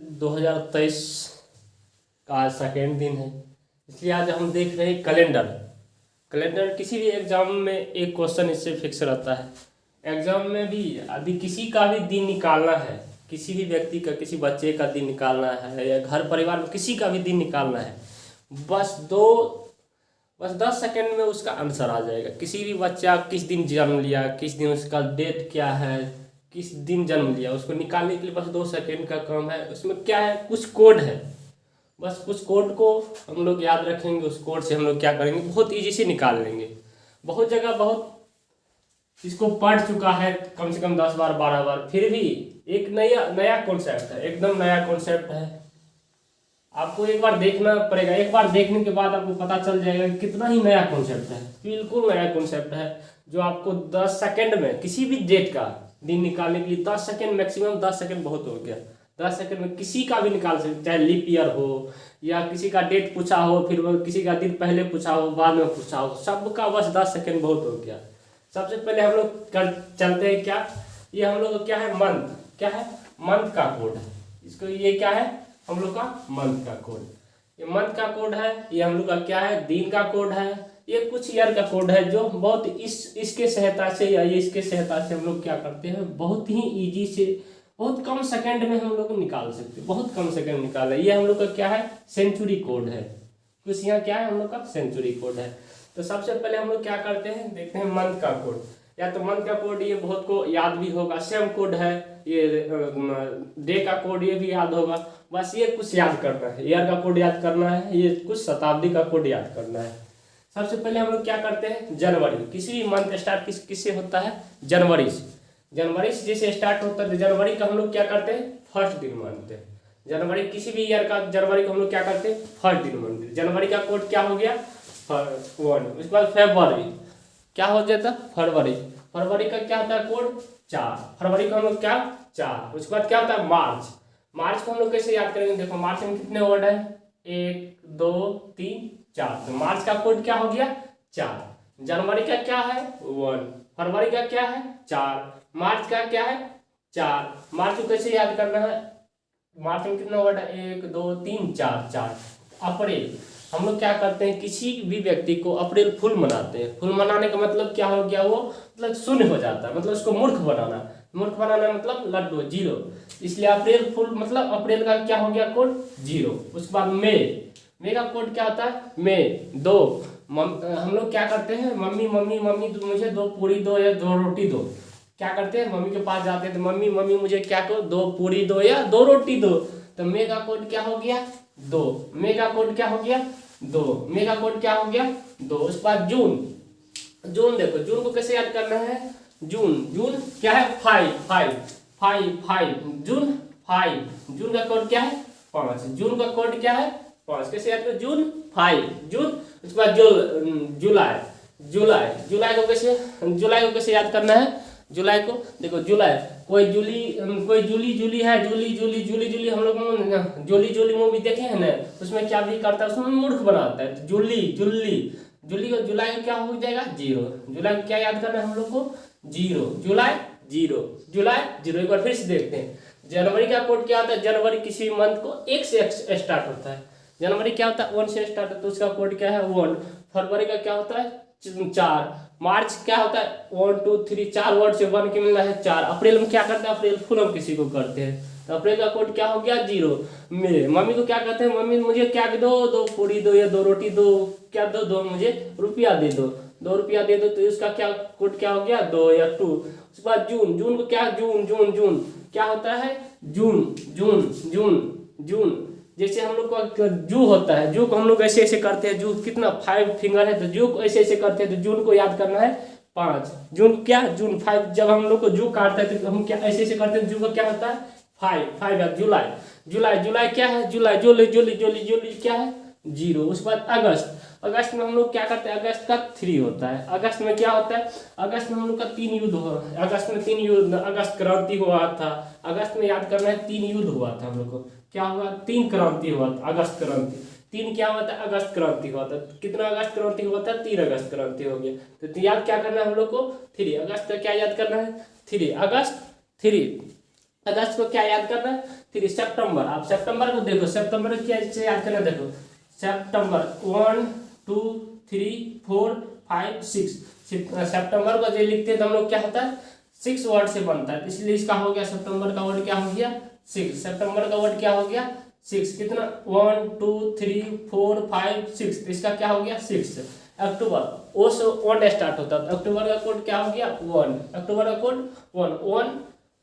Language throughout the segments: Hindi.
2023 का आज सेकेंड दिन है, इसलिए आज हम देख रहे हैं कैलेंडर। कैलेंडर किसी भी एग्जाम में एक क्वेश्चन इससे फिक्स रहता है। एग्जाम में भी अभी किसी का भी दिन निकालना है, किसी भी व्यक्ति का, किसी बच्चे का दिन निकालना है या घर परिवार में किसी का भी दिन निकालना है, बस 10 सेकंड में उसका आंसर आ जाएगा। किसी भी बच्चा किस दिन जन्म लिया, किस दिन उसका डेट क्या है, किस दिन जन्म लिया, उसको निकालने के लिए बस 2 सेकंड का काम है। उसमें क्या है, कुछ कोड है, बस कुछ कोड को हम लोग याद रखेंगे, उस कोड से हम लोग क्या करेंगे, बहुत ईजी से निकाल लेंगे। बहुत जगह बहुत इसको पढ़ चुका है कम से कम 10 बार 12 बार, फिर भी एक नया कॉन्सेप्ट है, एकदम नया कॉन्सेप्ट है। आपको एक बार देखना पड़ेगा, एक बार देखने के बाद आपको पता चल जाएगा कि कितना ही नया कॉन्सेप्ट है, बिल्कुल नया कॉन्सेप्ट है, जो आपको 10 सेकंड में किसी भी डेट का दिन निकालने के लिए 10 सेकंड, मैक्सिमम 10 सेकंड बहुत हो गया, 10 सेकंड में किसी का भी निकाल सकते, चाहे लीप ईयर हो या किसी का डेट पूछा हो, फिर वो किसी का दिन पहले पूछा हो, बाद में पूछा हो, सबका बस 10 सेकंड बहुत हो गया। सबसे पहले हम लोग चलते हैं क्या, ये हम लोग क्या है, मंथ, क्या है, मंथ का कोड है। इसको ये क्या है, हम लोग का मंथ का कोड, ये मंथ का कोड है। ये हम लोग का क्या है, दिन का कोड है। ये कुछ ईयर का कोड है, जो बहुत इसके सहायता से या ये इसके सहायता से हम लोग क्या करते हैं, बहुत ही इजी से बहुत कम सेकंड में हम लोग निकाल सकते हैं, बहुत कम सेकंड निकाला। ये हम लोग का क्या है, सेंचुरी कोड है। कुछ यहाँ क्या है, हम लोग का सेंचुरी कोड है। तो सबसे पहले हम लोग क्या करते हैं, देखते हैं मंथ का कोड। या तो मंथ का कोड ये बहुत को याद भी होगा, सेम कोड है। ये डे का कोड ये भी याद होगा, बस ये कुछ याद करना है, ईयर का कोड याद करना है, ये कुछ शताब्दी का कोड याद करना है। सबसे पहले हम लोग क्या करते हैं, जनवरी, किसी भी मंथ स्टार्ट किससे होता है, जनवरी से। जनवरी से जैसे स्टार्ट होता है, जनवरी का हम लोग क्या करते हैं, फर्स्ट दिन मानते हैं। जनवरी किसी भी ईयर का जनवरी को हम लोग क्या करते हैं, फर्स्ट दिन मानते हैं। जनवरी का कोड क्या हो गया, 1। उसके बाद फरवरी क्या हो जाता है, फरवरी, फरवरी का क्या होता है कोड, 4। फरवरी का हम लोग क्या, 4। उसके बाद क्या होता है, मार्च, मार्च को हम लोग कैसे याद करेंगे, देखो मार्च में कितने वर्ड है, 1 2 3 4, तो मार्च का कोड क्या हो गया, 4। जनवरी का क्या है, 1। फरवरी का क्या है, 4। मार्च का क्या है, 4। मार्च को कैसे याद करना है, मार्च में कितना वर्ड है, 1 2 3 4 4। अप्रैल, हम लोग क्या करते हैं, किसी भी व्यक्ति को अप्रैल फुल मनाते हैं। फुल मनाने का मतलब क्या हो गया, वो मतलब शून्य हो जाता है, मतलब उसको मूर्ख बनाना, मूर्ख बनाना मतलब लड्डू, 0। इसलिए अप्रैल फुल मतलब अप्रैल का क्या हो गया कोड, 0। उसके बाद मई का कोड क्या होता है, मई 2। हम लोग क्या करते हैं, मम्मी मम्मी मम्मी मुझे 2 पूरी दो या 2 रोटी दो। क्या करते हैं, मम्मी के पास जाते हैं तो मम्मी मम्मी मुझे क्या दो, 2 पूरी दो या 2 रोटी दो। तो मई का कोड क्या हो गया, 2। मई का कोड क्या हो गया, 2। मई का कोड क्या हो गया, 2। उसके बाद जून, जून देखो, जून को कैसे याद करना है, जून, जून क्या है, 5 जून 5। जून का कोड क्या है, 5। जून का कोड क्या है, 5। कैसे याद करो, जून 5 जून। उसके बाद जुलाई, जुलाई, जुलाई को कैसे याद करना है, जुलाई को देखो, जुलाई कोई जूली जूली है, जूली हम लोग जूली मूवी देखे हैं ना, उसमें क्या भी करता है, उसमें मूर्ख बनाता है, जूली को, जुलाई को क्या हो जाएगा, 0। जुलाई को क्या याद करना है हम लोग को, 0। जुलाई 0, जुलाई 0। एक बार फिर से देखते हैं, जनवरी का कोड क्या होता है, जनवरी किसी मंथ को 1 से स्टार्ट होता है। जनवरी क्या होता है, 1 से स्टार्ट होता है, तो उसका कोड क्या है, 1। फरवरी का क्या होता है, 4। मार्च क्या होता है, 1 2 3 4 वर्ड से 1 के मिलना है 4। अप्रैल में क्या करते हैं, अप्रैल फुल हम किसी को करते हैं, तो अप्रैल का कोड क्या हो गया, 0। मम्मी को क्या कहते हैं, मम्मी मुझे क्या दो, 2 पूरी दो या 2 रोटी दो, क्या दो मुझे रुपया दे दो, 2 रुपया दे दो, तो उसका क्या कोड क्या हो गया, 2 या 2। उसके बाद जून, जून को क्या, जून क्या होता है, जून जैसे हम लोग को जू होता है, जू को हम लोग ऐसे ऐसे करते हैं, जू कितना 5 फिंगर है, तो जू को ऐसे ऐसे करते हैं, तो जून को याद करना है 5। जून क्या, जून 5। जब हम लोग को जू काटते हैं तो हम क्या ऐसे ऐसे करते हैं, जू का क्या होता है 5 है। जुलाई क्या है, जुलाई क्या है, 0। उसके बाद अगस्त में हम लोग क्या करते हैं, अगस्त का 3 होता है। अगस्त में क्या होता है, अगस्त में हम लोग का 3 युद्ध हुआ, अगस्त में 3 युद्ध, अगस्त क्रांति हुआ था। अगस्त में याद करना है, 3 युद्ध हुआ था हम लोग को, क्या हुआ, 3 क्रांति हुआ था, अगस्त क्रांति। 3 क्या हुआ था, अगस्त क्रांति हुआ था। कितना अगस्त क्रांति हुआ था, 3 अगस्त क्रांति हो गया। तो याद क्या करना है हम लोग को, 3 अगस्त का क्या याद करना है, 3 अगस्त 3। अगस्त को क्या याद करना है? 3 सितंबर। आप सितंबर को देखो, सितंबर को क्या से याद करना, देखो सितंबर 1 2 3 4 5 6। सितंबर को जो लिखते हैं तो हम लोग क्या होता है 6 वर्ड से बनता है, इसलिए इसका हो गया सितंबर का वर्ड क्या हो गया 6। सितंबर का वर्ड क्या हो गया 6। कितना 1 2 3 4 5 6, तो इसका क्या हो गया 6। अक्टूबर ओ से 1 स्टार्ट होता है, अक्टूबर का कोड क्या हो गया 1। अक्टूबर का कोड 1 1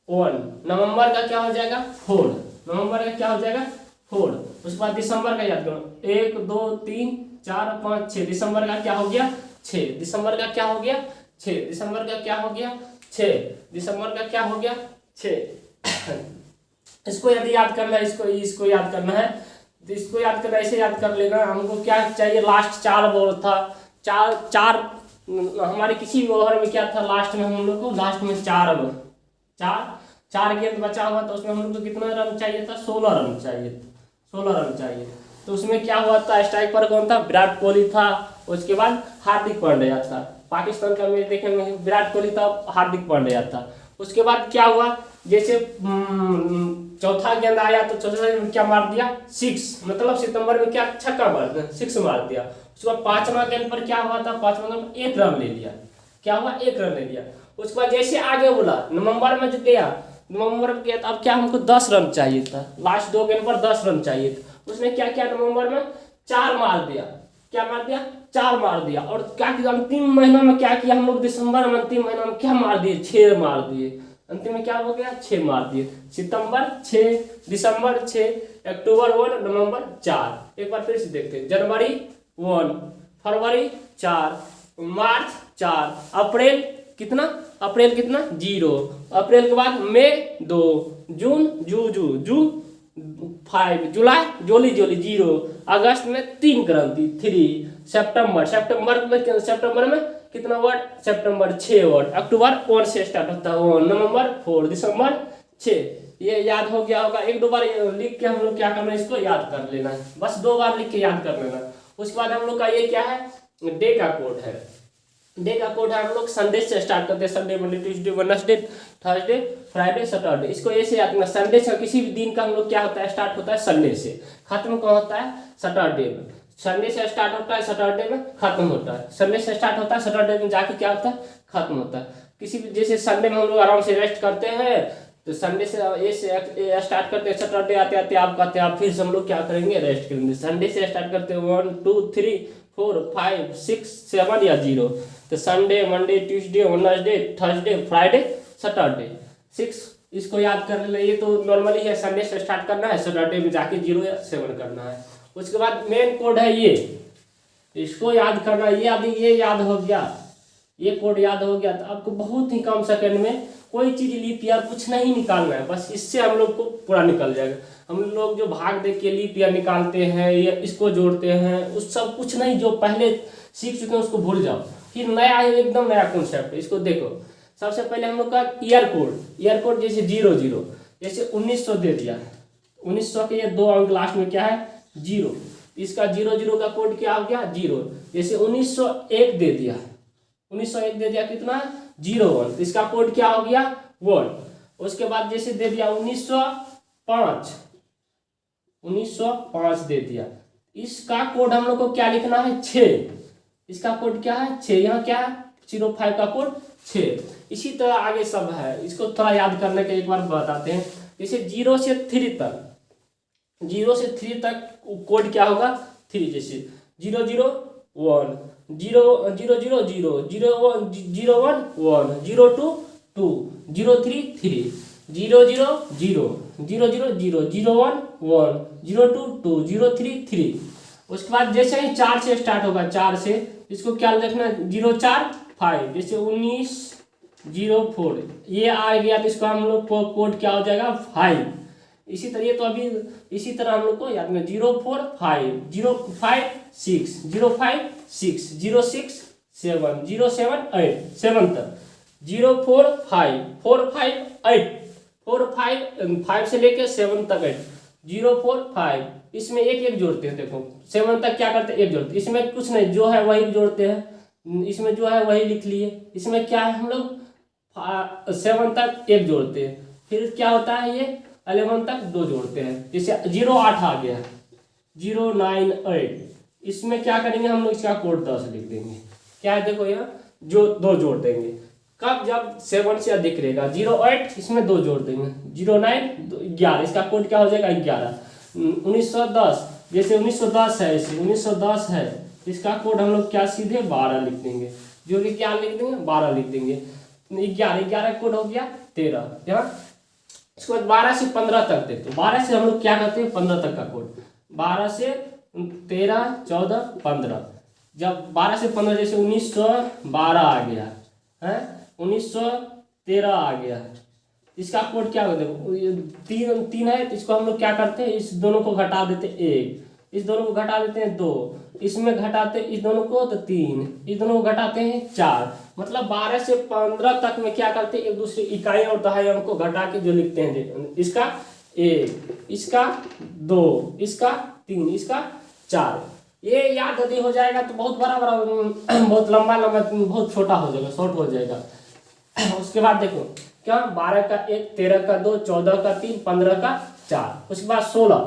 1। नवंबर का क्या हो जाएगा 4। नवंबर का क्या हो जाएगा 4। उसके बाद दिसंबर का याद करो 1 2 3 4 5 6। दिसंबर का क्या हो गया 6। दिसंबर का क्या हो गया 6। दिसंबर का क्या हो गया 6। दिसंबर का क्या हो गया 6। इसको यदि याद करना है, इसको याद करना है, तो इसको याद करना ऐसे याद कर लेना। हमको क्या चाहिए लास्ट 4 बॉल था, चार हमारे किसी भी ओवर में क्या था लास्ट में हम लोग को लास्ट में 4 गेंद बचा हुआ, तो उसमें हम लोग को कितना रन चाहिए था 16 रन चाहिए, 16 रन चाहिए। तो उसमें क्या हुआ था स्ट्राइक पर कौन था विराट कोहली था, उसके बाद हार्दिक पांड्या था। पाकिस्तान का मैच देखने में विराट कोहली था, हार्दिक पांड्या था। उसके बाद क्या हुआ जैसे चौथा गेंद आया तो चौथा गेंद क्या मार दिया 6, मतलब सितंबर में क्या छक्का मार दिया 6 मार दिया। उसके बाद 5वां गेंद पर क्या हुआ था 5वां गेंद पर 1 रन ले लिया, क्या हुआ 1 रन ले लिया। उसके बाद जैसे आगे बोला नवंबर में जो गया, नवंबर में गया तो अब क्या हमको 10 रन चाहिए था, लास्ट 2 गेंद पर 10 रन चाहिए था। उसने क्या किया नवंबर में 4 मार दिया, क्या मार दिया 4 मार दिया। और क्या किया अंतिम महीना में क्या किया हम लोग दिसंबर में अंतिम महीना में क्या मार दिए 6 मार दिए। अंतिम में क्या हो गया 6 मार दिए। सितंबर 6, दिसंबर 6, अक्टूबर 1, नवंबर 4। एक बार फिर से देखते हैं जनवरी 1, फरवरी 4, मार्च 4, अप्रैल कितना 0। अप्रैल के बाद मई 2, जून जू 5, जुलाई जोली 0, अगस्त में 3 क्रांति 3, सितंबर में कितना वर्ड सितंबर 6 वर्ड। अक्टूबर 1 से स्टार्ट होता है 1, नवंबर 4, दिसंबर 6। ये याद हो गया होगा। 1-2 बार लिख के हम लोग क्या करना है इसको याद कर लेना है, बस 2 बार लिख के याद कर लेना। उसके बाद हम लोग का ये क्या है डे का कोड है। डे का कोड है हम लोग संडे से स्टार्ट करते हैं, Sunday Monday Tuesday Wednesday Thursday Friday Saturday. इसको ऐसे याद करना संडे से किसी भी दिन का हम लोग क्या होता है स्टार्ट होता है संडे से, खत्म कहाँ होता है सैटरडे में। संडे से स्टार्ट होता है सैटरडे में खत्म होता है, संडे से स्टार्ट होता है सैटरडे में जाके क्या होता है खत्म होता है। किसी भी जैसे संडे में हम लोग आराम से रेस्ट करते हैं, तो संडे से ये से स्टार्ट करते हैं, सैटरडे आते आते आप कहते हैं आप फिर हम लोग क्या करेंगे रेस्ट करेंगे। संडे से स्टार्ट करते हैं 1 2 3 4 5 6 7 या 0। तो Sunday Monday Tuesday Wednesday Thursday Friday Saturday 6। इसको याद कर ले, ये तो नॉर्मली है संडे से स्टार्ट करना है, सैटरडे में जाके 0 या 7 करना है। उसके बाद मेन कोड है ये, इसको याद करना। ये अभी ये याद हो गया, ये कोड याद हो गया तो आपको बहुत ही कम सेकंड में कोई चीज लीप ईयर कुछ नहीं निकालना है, बस इससे हम लोग को पूरा निकल जाएगा। हम लोग जो भाग दे के लीप ईयर निकालते हैं या इसको जोड़ते हैं उस सब कुछ नहीं, जो पहले सीख चुके हैं उसको भूल जाओ, फिर नया एकदम नया कॉन्सेप्ट। इसको देखो सबसे पहले हम लोग का ईयर कोड जैसे 00, जैसे 1900 दे दिया, 1900 के ये 2 अंक लास्ट में क्या है 0, इसका 00 का कोड क्या हो गया 0। जैसे 1901 दे दिया, 1901 दे दिया कितना 01, तो इसका कोड क्या हो गया 1। उसके बाद जैसे दे दिया 1905 दे दिया, इसका कोड हम लोग को क्या लिखना है 6। इसका कोड क्या है 6, यहाँ क्या है 05 का कोड 6। इसी तरह आगे सब है, इसको थोड़ा याद करने के एक बार बताते हैं। जैसे 0 से 3 तक कोड क्या होगा 3, जैसे 0 0 1 0 0 0 0 0 1 0 1 1 0 2 2 0 3 3 0 0 0 0 0 0 0 1 1 0 2 2 0 3 3। उसके बाद जैसे ही 4 से स्टार्ट होगा, 4 से इसको क्या लिखना 0 4 5, जैसे 1904 ये आ गया तो इसको हम लोग कोड क्या हो जाएगा 5। इसी तरह तो अभी इसी तरह हम लोग को याद में 045 056 056 06 7 078 7 तक 045 458 455 से लेके 7 तक 8 045। इसमें एक जोड़ते हैं, देखो 7 तक क्या करते हैं एक जोड़ते हैं, इसमें कुछ नहीं जो है वही जोड़ते हैं, इसमें जो है वही लिख लिए। इसमें क्या है हम लोग 7 तक एक जोड़ते हैं, फिर क्या होता है, ये 11 तक 2 जोड़ते हैं। जैसे 08 आ गया, 098, इसमें क्या करेंगे हम लोग, इसका कोड 10 लिख देंगे। क्या है देखो यहाँ, जो 2 जोड़ देंगे कब, जब 7 से अधिक रहेगा। 08 इसमें 2 जोड़ देंगे, 09 11, इसका कोड क्या हो जाएगा 11। 1910, जैसे 1910 है, इसे 1910 है, इसका कोड हम लोग क्या सीधे 12 लिख देंगे, जो कि क्या लिख देंगे 12 लिख देंगे। 11 कोड हो गया 13 यहाँ। इसके बाद 12 से 15 तक देखते हैं, 12 से हम लोग क्या करते हैं 15 तक का कोड, 12 से 13 14 15, जब 12 से 15 जैसे 1912 आ गया है, 1913 आ गया, इसका कोड क्या होगा देखो, तीन तीन है तो इसको हम लोग क्या करते हैं, इस दोनों को घटा देते हैं 1, इस दोनों को घटा देते हैं 2, इसमें घटाते इस दोनों को तो 3, इस दोनों को घटाते हैं 4। मतलब 12 से 15 तक में क्या करते हैं, एक दूसरे इकाई और दहाई अंक को घटा के जो लिखते हैं, इसका 1, इसका 2, इसका 3, इसका 4। ये याद यदि हो जाएगा तो बहुत बड़ा बड़ा बहुत लंबा लंबा, बहुत छोटा हो जाएगा, शॉर्ट हो जाएगा। उसके बाद देखो क्या, 12 का 1, 13 का 2, 14 का 3, 15 का 4, उसके बाद 16,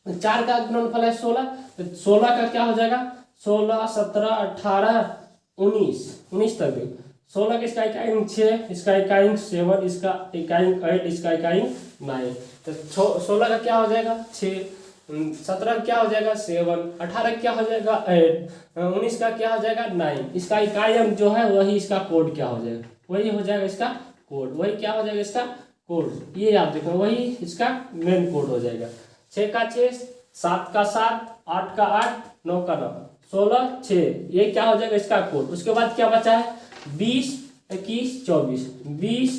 4 का गुणनफल है 16, तो 16 का क्या हो जाएगा, 16 17 18 19 तक देखो। 16 का इसका इकाई अंक 6, इसका इकाई अंक 7, इसका इकाई अंक 8, इसका इकाई अंक 9, तो 16 का क्या हो जाएगा 6, 17 का क्या हो जाएगा 7, 18 का क्या हो जाएगा 8, 19 का क्या हो जाएगा 9, इसका इकाई अंक जो है वही इसका कोड क्या हो जाएगा, वही हो जाएगा इसका कोड, वही क्या हो जाएगा इसका कोड। ये आप देखो वही इसका मेन कोड हो जाएगा। 6 का 6, 7 का 7, 8 का 8, 9 का 9, 16 6, ये क्या हो जाएगा इसका कोड। उसके बाद क्या बचा है 20 21 24, 20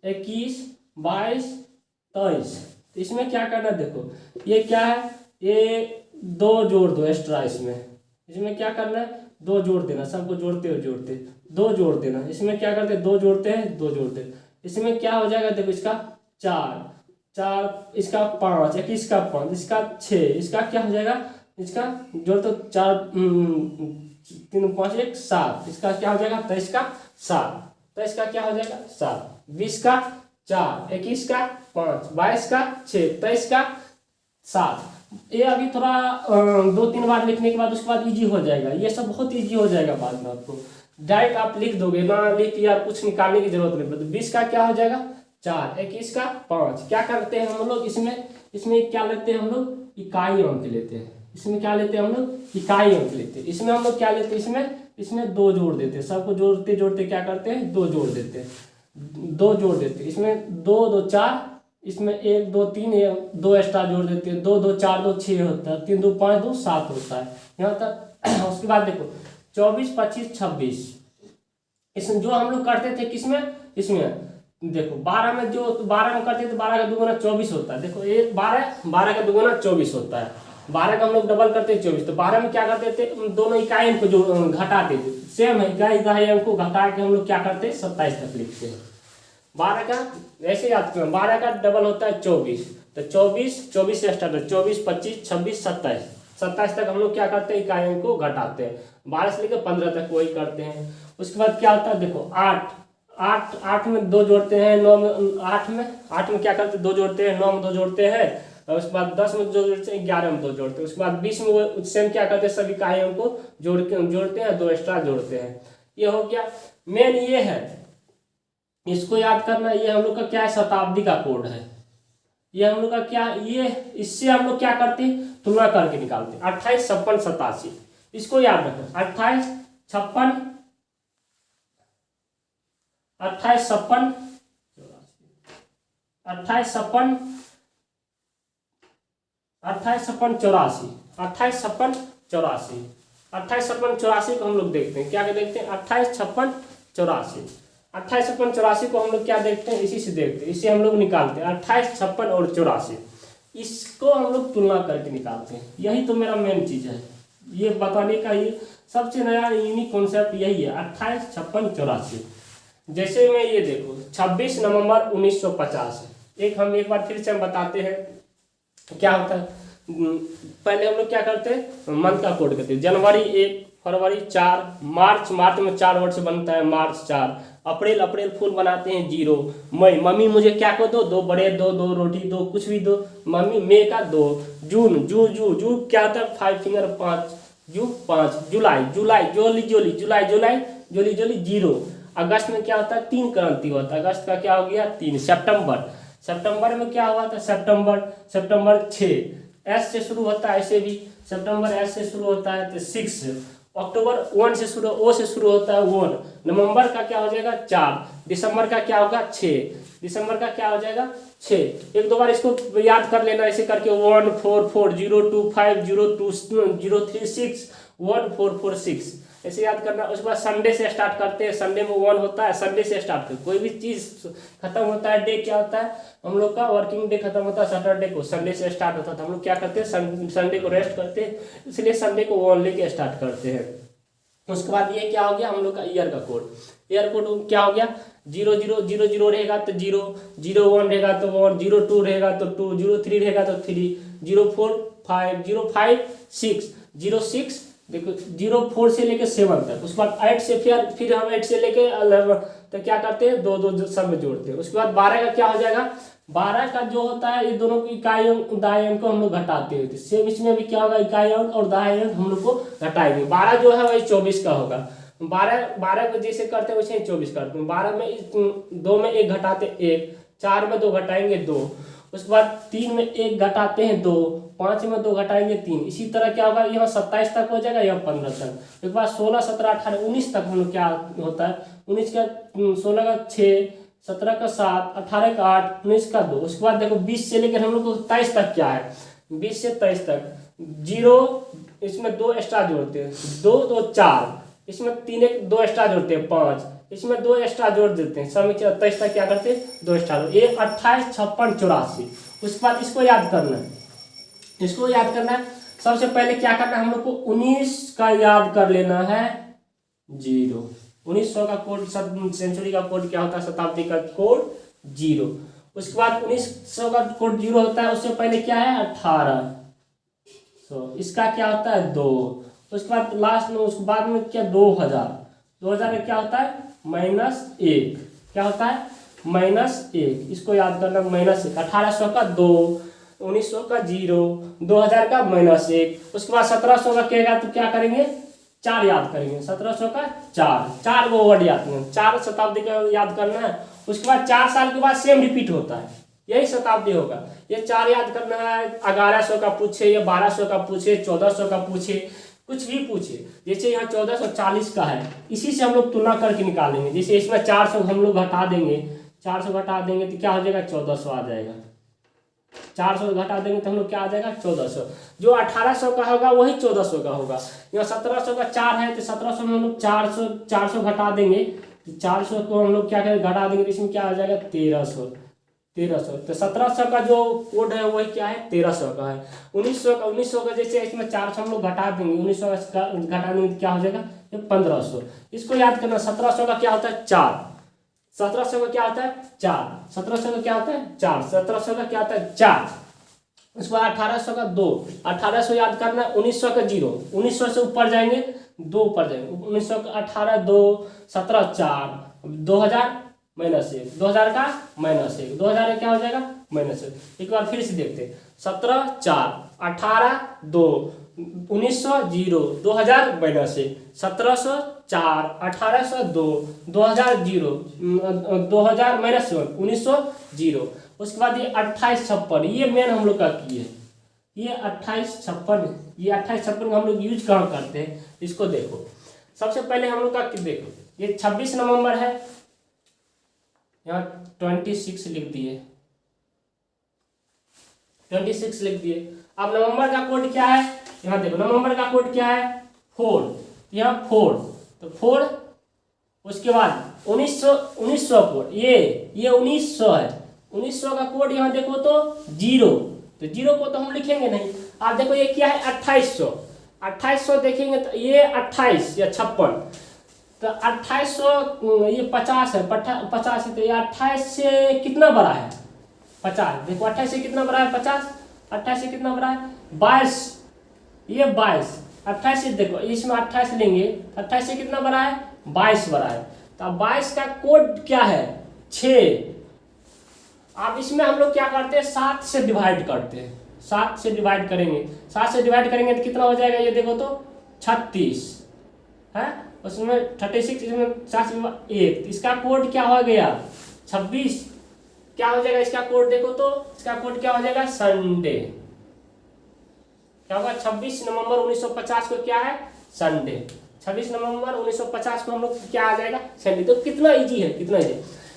21 22 23, तो इसमें क्या करना है देखो, ये क्या है, ये 2 जोड़ दो एक्स्ट्रा, इसमें क्या करना है 2 जोड़ देना, सबको जोड़ते हो जोड़ते 2 जोड़ देना। इसमें क्या करते हैं 2 जोड़ते हैं 2 जोड़ते हैं, इसमें क्या हो जाएगा देखो, इसका 4, इसका 5, 21 का 5, इसका 6, इसका क्या हो जाएगा, इसका जोड़ तो 4 3 5 1 7, इसका क्या हो जाएगा 23 का 7, 23 का क्या हो जाएगा 7, 20 का 4, 21 का 5, 22 का 6, 23 का 7। ये अभी थोड़ा 2-3 बार लिखने के बाद उसके बाद इजी हो जाएगा, ये सब बहुत इजी हो जाएगा बाद में, आपको डायरेक्ट आप लिख दोगे ना, लिख यार कुछ निकालने की जरूरत नहीं पड़ती। 20 का क्या हो जाएगा 4, 21 का 5, क्या करते हैं हम लोग, इसमें क्या लेते हैं हम लोग इकाई अंक लेते हैं, इसमें क्या लेते हैं हम लोग इकाई अंक लेते हैं, इसमें हम लोग क्या लेते हैं, इसमें 2 जोड़ देते हैं, सबको जोड़ते जोड़ते क्या करते हैं 2 जोड़ देते हैं, 2 जोड़ देते हैं, इसमें 2 2 4, इसमें 1 2 3 2 एक्स्ट्रा जोड़ देते हैं, 2 2 4 2 6 होता है, 3 2 5 2 7 होता है यहाँ तक। उसके बाद देखो 24 25 26, इसमें जो हम लोग करते थे किसमें, इसमें देखो 12 में जो 12 में करते थे, 12 का दुगुना 24 होता है। देखो 12 का दुगुना 24 होता है, 12 का हम लोग डबल करते 24, तो 12 में क्या करते थे दोनों इकाई अंक को जो घटाते थे, सेम है इकाई दहाई अंक को घटा के हम लोग क्या करते हैं 27 तक लिखते हैं। 12 का ऐसे याद करें, 12 का डबल होता है 24, तो 24 से स्टार्ट है, 24 25 26 27 तक हम लोग क्या करते हैं इकाई अंक को घटाते हैं, 12 से लेकर 15 तक वही करते हैं। उसके बाद क्या होता है देखो 8 में 2 जोड़ते हैं, 9 में 8 में क्या करते हैं 2 जोड़ते हैं, 9 में 2 जोड़ते हैं, और उसके बाद 10 में 2 जोड़ते हैं, 11 में 2 जोड़ते हैं। उसके बाद 20 में वो सेम क्या करते हैं, सभी इकाई अंक को जोड़ते हैं, 2 एक्स्ट्रा जोड़ते हैं। ये हो गया मेन, ये है इसको याद करना। ये हम लोग का क्या है शताब्दी का कोड है, ये हम लोग का क्या, ये इससे हम लोग क्या करते हैं तुलना करके निकालते हैं 28 56 87, इसको याद रखना 28 56 28 56 28 56 28 56 84 28 56 84 28 56 84 को हम लोग देखते हैं, क्या देखते हैं 28 56 84 28 56 84 को हम लोग क्या देखते हैं, इसी से देखते हैं, इसे हम लोग निकालते हैं 28 56 और 84, इसको हम लोग तुलना करके निकालते हैं। यही तो मेरा मेन चीज़ है, ये बताने का ये सबसे नया यूनिक कॉन्सेप्ट यही है 28 56 84। जैसे में ये देखो 26 नवंबर 1950 है, एक बार फिर से हम बताते हैं क्या होता है। पहले हम लोग क्या करते हैं मंथ का कोड करते हैं, जनवरी 1, फरवरी 4, मार्च में 4 वर्ड से बनता है मार्च 4, अप्रैल अप्रैल फूल बनाते हैं 0। मई मम्मी मुझे क्या को दो, 2 ब्रेड दो, 2 रोटी दो, कुछ भी दो मम्मी। मई का 2। जून जू जू जू क्या होता है 5 फिंगर 5 जू 5। जुलाई जुलाई जोली जोली जुलाई जुलाई जोली जोली 0। अगस्त में क्या होता है 3 क्रांति होता है, अगस्त का क्या हो गया 3। सितंबर सितंबर में क्या हुआ था सितंबर 6। एस से शुरू होता है, ऐसे भी सितंबर एस से शुरू होता है तो 6। अक्टूबर 1 से शुरू, ओ से शुरू होता है 1। नवंबर का क्या हो जाएगा 4। दिसंबर का क्या होगा 6। दिसंबर का क्या हो जाएगा 6। एक दो बार इसको याद कर लेना ऐसे करके 1 4 4 0 2 5 0 2 0 3 6 1 4 4 6 ऐसे याद करना। उसके बाद संडे से स्टार्ट करते हैं, संडे में 1 होता है, संडे से स्टार्ट करते कोई भी चीज़ खत्म होता है डे क्या होता है हम लोग का वर्किंग डे खत्म होता है सैटरडे को, संडे से स्टार्ट होता था। हम लोग क्या करते हैं संडे को रेस्ट करते हैं, इसलिए संडे को 1 लेके स्टार्ट करते हैं। उसके बाद ये क्या हो गया हम लोग का ईयर का कोड। ईयर कोड क्या हो गया 0 0 0 0 रहेगा तो 0, 0 1 रहेगा तो 1, 0 2 रहेगा तो 2, 0 3 रहेगा तो 3, 0 4 5 0 5 6 0 6 देखो 0 4 से लेके 7 तक। उसके बाद 8 से फिर हम 8 से लेके 11 तो क्या करते हैं 2 2 सब में जोड़ते हैं। उसके बाद 12 का क्या हो जाएगा 12 का जो होता है ये दोनों की इकाई अंक दाएं अंक को हम लोग घटाते हैं, सेम इसमें भी क्या होगा इकाई अंक और दाएं अंक हम लोग को घटाएंगे। 12 जो है वही 24 का होगा। 12 को जैसे करते हैं वैसे 24 करते हैं। 12 में 2 में 1 घटाते 1, 4 में 2 घटाएंगे 2, उसके बाद 3 में 1 घटाते हैं 2, 5 में 2 घटाएंगे 3। इसी तरह क्या होगा यहाँ 27 तक हो जाएगा, यहाँ 15 तक। उसके बाद 16 17 18 19 तक हम लोग क्या होता है 19 का 16 का 6, 17 का 7, 18 का 8, 19 का 2। उसके बाद देखो 20 से लेकर हम लोग को 23 तक क्या है 20 से 23 तक 0 इसमें 2 एक्स्ट्रा जोड़ते हैं 2 2 4, इसमें 3 1 2 एक्स्ट्रा जोड़ते हैं 5, इसमें 2 एक्स्ट्रा जोड़ देते हैं, सब में 23 तक क्या करते हैं 2 एक्स्ट्रा। ये 28 56 84। उसके बाद इसको याद करना है, इसको याद करना है। सबसे पहले क्या करना है हम लोग को 19 का याद कर लेना है 0। 1900 का कोड सेंचुरी का कोड क्या होता है शताब्दी का कोड 0। उसके बाद 1900 का कोड 0 होता है, उससे पहले क्या है 1800, इसका क्या होता है 2। उसके बाद लास्ट में उसके बाद में क्या 2000 में क्या होता है -1, क्या होता है -1। इसको याद करना -1। 1800 का 2, 1900 का 0, 2000 का -1। उसके बाद 1700 का कहेगा तो क्या करेंगे 4 याद करेंगे। 1700 का 4 वो वर्ड याद करेंगे, 4 शताब्दी का याद करना है। उसके बाद 4 साल के बाद सेम रिपीट होता है, यही शताब्दी होगा। ये 4 याद करना है। 1100 का पूछे या 1200 का पूछे 1400 का पूछे कुछ भी पूछे, जैसे यहाँ 1440 का है इसी से हम लोग तुलना करके निकालेंगे। जैसे इसमें 400 हम लोग घटा देंगे, 400 घटा देंगे तो क्या हो जाएगा 1400 आ जाएगा। 400 घटा देंगे तो हम लोग क्या आ जाएगा 1400। जो 1800 का होगा वही 1400 का होगा। यहाँ 1700 का 4 है तो 1700 में हम लोग 400 घटा देंगे, 400 को हम लोग क्या करें घटा देंगे तो इसमें क्या आ जाएगा 1300। तो 1700 का जो कोड है वही क्या है 1300 का है। 1900 का जैसे इसमें 400 हम लोग घटा देंगे, 1900 का घटा देंगे तो क्या हो जाएगा 1500। इसको याद करना। 1700 का क्या होता है 4, 1700 का क्या होता है 4, 1700 का क्या होता है 4, 1700 का क्या होता है 4। उसके बाद 1800 का 2, 1800 याद करना। 1900 का 0, 1900 से ऊपर जाएंगे 2 ऊपर जाएंगे। 1900 का 18 2, 17 4, 2000 -1, 2000 का -1, 2000 का क्या हो जाएगा -1। एक बार फिर से देखते हैं। 17 4, 18 2, 1900 0, 2000 -1, 1700 4, 1800 2, 2000 0, 2000 -1, 1900 0। उसके बाद ये 28 56 ये मेन हम लोग का की है। ये 28 56 ये 28 56 का हम लोग यूज कहाँ करते हैं इसको देखो। सबसे पहले हम लोग का देखो ये 26 नवंबर है, यहाँ 26 लिख दिए, 26 लिख दिए। अब नवंबर का कोड क्या है यहाँ देखो, नवंबर का कोड क्या है 4, यहाँ 4 तो 4। उसके बाद 1900 कोड ये 1900 है। 1900 का कोड यहाँ देखो तो 0, तो 0 को तो हम लिखेंगे नहीं। आप देखो ये क्या है 2800, 2800 देखेंगे तो ये 28 या 56 तो 2800 ये 50 है, 50 है तो ये 28 से कितना बड़ा है 50। देखो 28 से कितना बड़ा है 50, 28 से कितना बड़ा है 22, ये 22। 28 से देखो इसमें 28 लेंगे, 28 से कितना बड़ा है 22 बड़ा है। तो 22 का कोड क्या है 6। अब इसमें हम लोग क्या करते हैं 7 से डिवाइड करते हैं, 7 से डिवाइड करेंगे, 7 से डिवाइड करेंगे तो कितना हो जाएगा ये देखो तो 36 है, उसमें 36 इसमें 7 से 1, इसका कोड क्या हो गया 26, क्या हो जाएगा इसका कोड देखो तो इसका कोड क्या हो जाएगा संडे, क्या होगा 26 नवंबर 1950 को क्या है संडे, 26 नवंबर 1950 को हम लोग क्या आ जाएगा संडे। तो कितना इजी है, कितना इजी,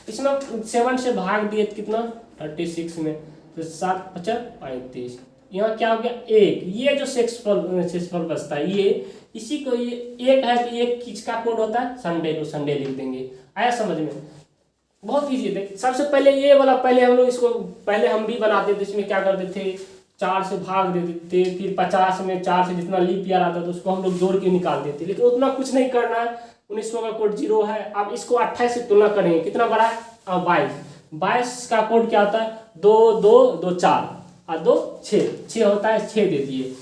इसमें 7 से भाग दिए तो कितना 36 में, तो 7 55 35, यहाँ क्या हो गया 1, ये जो सेक्सफल बचता है ये, इसी को ये एक है तो एक किसका कोड होता है संडे, को संडे लिख देंगे। आया समझ में, बहुत इजी है। सबसे पहले ये वाला पहले हम लोग इसको पहले हम भी बनाते थे, इसमें क्या करते थे 4 से भाग देते थे, फिर 50 में 4 से जितना लीप ईयर आता था उसको हम लोग जोड़ के निकाल देते, लेकिन उतना कुछ नहीं करना है। 1900 का कोड 0 है। अब इसको 28 से तुलना करेंगे, कितना बड़ा है 22 का कोड क्या होता है 2 2 2 4 और 2 6 होता है, 6 दे दिए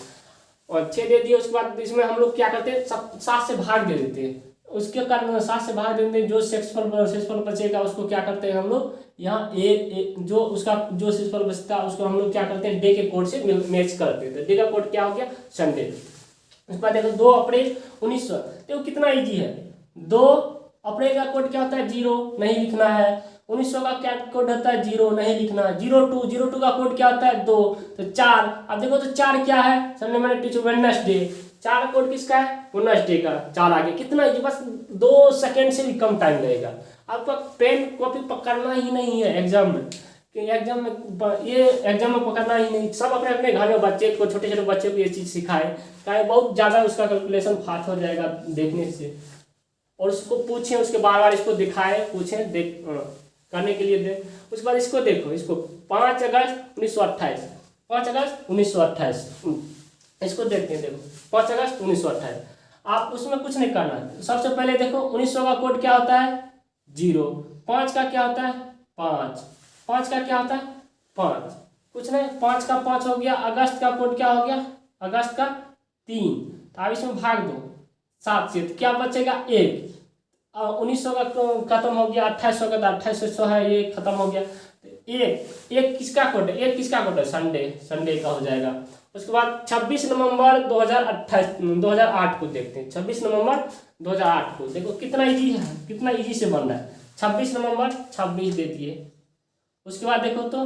और 6 दे दिए। उसके बाद इसमें हम लोग क्या करते हैं 7 से भाग दे देते हैं, उसके कारण 7 से भाग देते हैं, जो सेक्सफल बचेगा उसको क्या करते हैं हम लोग यहाँ जो उसका जो सेक्सफल बचता है उसको हम लोग क्या करते हैं डे के कोड से मैच करते हैं। डे का कोड क्या हो गया संडे। उसके बाद देखो 2 अप्रैल 1900, देखो कितना इजी है। 2 अप्रैल का कोड क्या होता है 0, नहीं लिखना है। 1900 का क्या कोड होता है 0, नहीं लिखना है। 02 का कोड क्या होता है 2, तो 4। अब देखो तो 4 क्या है संडे मैंने टीचर वेडनेसडे, 4 का कोड किसका है वेडनेसडे का, 4 आगे कितना इजी, बस 2 सेकेंड से भी कम टाइम लगेगा। आपका पेन कॉपी पकड़ना ही नहीं है एग्जाम में, कि एग्जाम में ये एग्जाम में पकड़ना ही नहीं। सब अपने अपने घर में बच्चे को, छोटे छोटे बच्चे को ये चीज़ सिखाए, क्या बहुत ज़्यादा उसका कैलकुलेशन फास्ट हो जाएगा देखने से। और उसको पूछें, उसके बार बार इसको दिखाएं, पूछें, देख करने के लिए दे। उसके बाद इसको देखो, इसको 5 अगस्त 1928, 5 अगस्त 1928 इसको देखते हैं। देखो 5 अगस्त 1928, आप उसमें कुछ नहीं करना है। सबसे पहले देखो 1900 का कोड क्या होता है 0, 5 का क्या होता है 5, 5 का क्या होता है 5, कुछ नहीं, 5 का 5 हो गया। अगस्त का कोड क्या हो गया अगस्त का 3, तो आप इसमें भाग दो 7 से, तो क्या बचेगा 1। 1900 का खत्म हो गया, 2800 का, 2800 है ये खत्म हो गया। एक किसका कोड है, एक किसका कोड है संडे का हो जाएगा। उसके बाद 26 नवंबर 2008 को देखते हैं। 26 नवंबर 2008 को देखो कितना इजी है, कितना इजी से बन रहा है। 26 नवंबर 26 दे दिए। उसके बाद देखो तो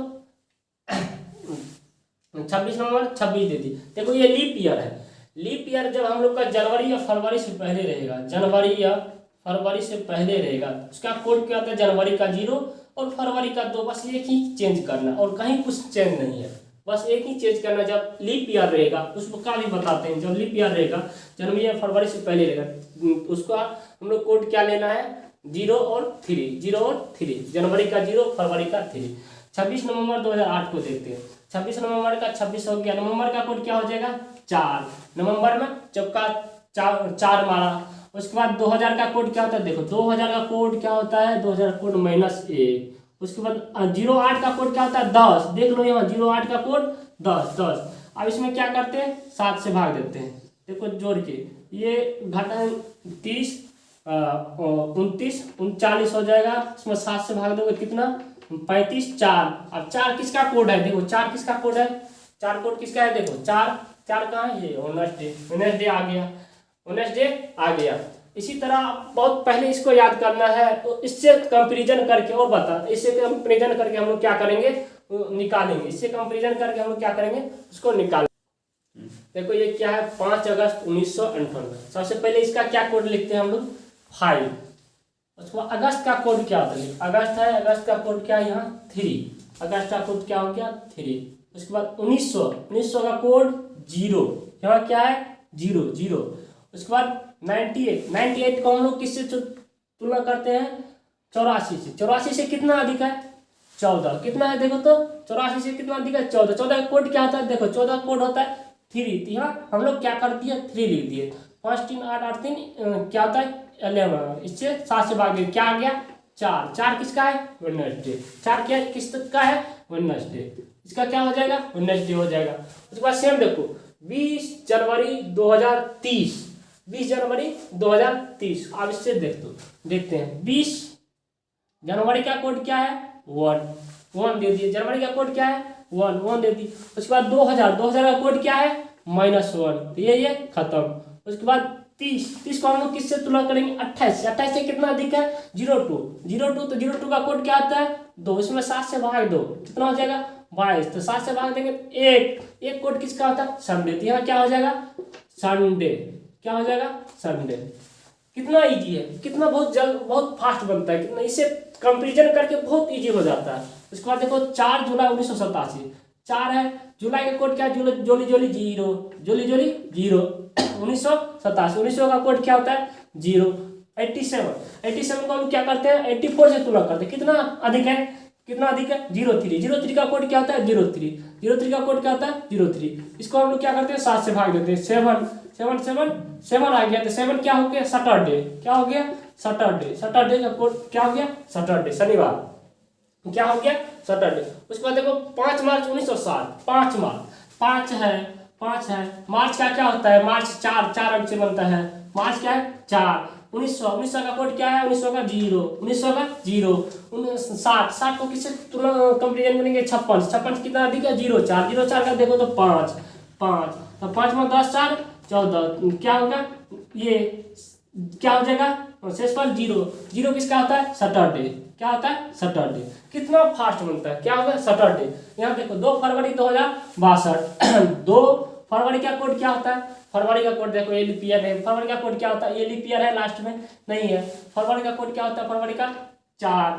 26 नवंबर 26 दे दिए। देखो ये लीप ईयर है। लीप ईयर जब हम लोग का जनवरी या फरवरी से पहले रहेगा, जनवरी या फरवरी से पहले रहेगा, उसका कोड क्या होता है जनवरी का 0 और फरवरी का 2, बस एक ही चेंज करना और कहीं कुछ चेंज नहीं है, बस एक ही चेंज करना। जब लीप ईयर रहेगा उसको का भी बताते हैं, जब लीप ईयर रहेगा जनवरी या फरवरी से पहले रहेगा उसका हम लोग कोड क्या लेना है 0 और 3, 0 और 3, जनवरी का 0 फरवरी का 3। 26 नवंबर 2008 को देखते हैं। 26 नवंबर का 26 हो गया। नवंबर का कोड क्या हो जाएगा 4, नवंबर में चौका 4 मारा। उसके बाद 2000 का कोड क्या होता है, देखो 2000 का कोड क्या होता है 2000 कोड -1। उसके बाद 08 का कोड क्या होता है 10, देख लो यहाँ 08 का कोड 10। अब इसमें क्या करते हैं 7 से भाग देते हैं, देखो जोड़ के ये घटा 30 29 39 हो जाएगा। इसमें 7 से भाग दोगे कितना 35, 4। अब 4 किसका कोड है, देखो 4 किसका कोड है, 4 कोड किसका है, देखो 4 कहाँ है ये वेडनेसडे आ गया, वेडनेसडे आ गया। इसी तरह बहुत पहले इसको याद करना है, तो इससे कंपैरिजन करके और बता, इससे कंपैरिजन करके हम लोग क्या करेंगे निकालेंगे, इससे कंपैरिजन करके हम लोग क्या करेंगे उसको निकालेंगे। देखो ये क्या है 5 अगस्त 1958। सबसे पहले इसका क्या कोड लिखते हैं हम लोग 5। उसके बाद अगस्त का कोड क्या होता है, अगस्त है, अगस्त का कोड क्या है यहाँ 3, अगस्त का कोड क्या हो गया 3। उसके बाद 1900 का कोड 0, यहाँ क्या है 0। उसके बाद 98 को हम लोग किससे तुलना करते हैं 84 से कितना अधिक है 14, कितना है देखो तो 84 से कितना अधिक है 14। 14 का कोड क्या होता है, देखो 14 का कोड होता है 3, तो यहाँ हम लोग क्या कर दिए 3 लिख दिए। 5 3 8 8 3 क्या होता है 11, इससे 7 से भाग दिए, क्या आ गया 4 किसका है वेडनेसडे, 4 क्या किसका है वेडनेसडे, इसका क्या हो जाएगा वेडनेसडे हो जाएगा। उसके बाद सेम देखो 20 जनवरी 2030, 20 जनवरी 2030। अब इससे देखते हैं 20 जनवरी का कोड क्या है 1 दे दिए। जनवरी का कोड क्या है 1 दे दी। उसके बाद 2000 का कोड क्या है -1, तो ये खत्म। उसके बाद 30 को हम लोग किससे तुलना करेंगे 28 से कितना अधिक है 02 तो 02 का कोड क्या आता है 2, इसमें 7 से भाग दो कितना हो जाएगा 22, तो 7 से भाग देंगे एक कोड किसका होता है संडे, तो यहाँ क्या हो जाएगा संडे, क्या हो जाएगा संडे। कितना इजी है, कितना बहुत जल्द बहुत फास्ट बनता है, कितना इसे कंपेरिजन करके बहुत इजी हो जाता है। उसके बाद देखो 4 जुलाई 1987 4 है, जुलाई का कोड क्या है जोली जोली जीरो 1987। 1900 का कोड क्या होता है 0। 87 को हम क्या करते हैं 84 से तुलना करते हैं, कितना अधिक है 03 का कोड क्या होता है 03 का कोड क्या होता है 03। इसको हम लोग क्या करते हैं 7 से भाग देते हैं 7 आ गया, तो 7 क्या हो गया सैटरडे, क्या हो गया सैटरडे का कोड क्या हो गया सैटरडे, शनिवार क्या हो गया सैटरडे। उसके बाद देखो 5 मार्च 1960 5 है। मार्च का क्या होता है मार्च 4 अंक से बनता है, मार्च क्या है 4। 1900 का कोड क्या है 1900 का 0 60 को किससे तुलना कंपेरिजन करेंगे 56 कितना अधिक है 04 का देखो तो 5 तो 5 में 10 4 14 क्या होगा ये क्या हो जाएगा शेषफल 0 किसका होता है सैटरडे, क्या होता है सैटरडे। कितना फास्ट बनता है क्या होगा सैटरडे। यहाँ देखो 2 फरवरी 2062 2 फरवरी का कोड क्या होता है, फरवरी का कोड देखो ये लीप ईयर है, फरवरी का कोड क्या होता है ये लीप ईयर है लास्ट में नहीं है। फरवरी का कोड क्या होता है फरवरी का 4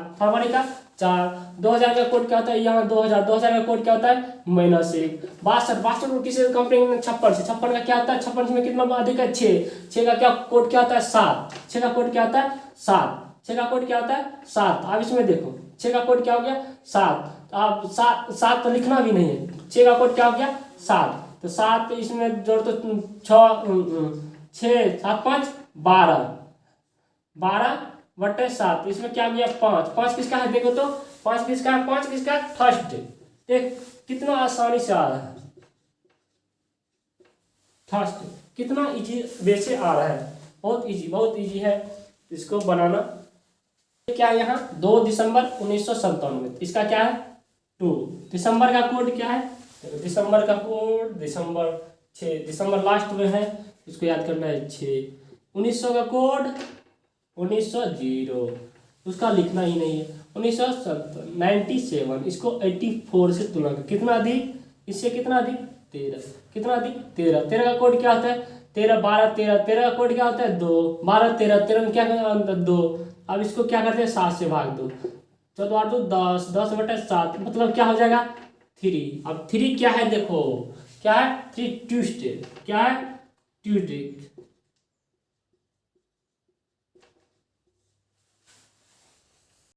2000 का कोड क्या होता है यहाँ 2000 का कोड क्या होता है -1। 62 को किसी कंपनी में 56 का क्या होता है 56 में कितना अधिक है 6 का क्या कोड क्या होता है 7 6 का कोड क्या होता है 7 का कोड क्या होता है 7। अब इसमें देखो 6 का कोड क्या हो गया 7, अब 7 तो लिखना भी नहीं है 6 का कोड क्या हो गया 7, तो 7 इसमें जोड़ तो 6 7 5 12/7, इसमें क्या गया 5 किसका है देखो तो 5 किसका है थर्सडे। देख कितना आसानी से आ रहा है थर्सडे, कितना इजी वे से आ रहा है, बहुत इजी है इसको बनाना। क्या है यहाँ 2 दिसंबर 1997, इसका क्या है 2। दिसंबर का कोड क्या है दिसंबर का कोड 6 दिसंबर लास्ट में है, इसको याद करना है 6। 1900 का कोड 1900 उसका लिखना ही नहीं है। 1997 इसको 84 से तुलना कर कितना अधिक, इससे कितना अधिक 13, कितना अधिक 13 का कोड क्या होता है 13 12 13 का कोड क्या होता है 2 12 13 में क्या अंतर 2। अब इसको क्या करते हैं 7 से भाग दो 14 8 10/7 मतलब क्या हो जाएगा 3। अब 3 क्या है देखो क्या है 3 ट्यूसडे, क्या है ट्यूसडे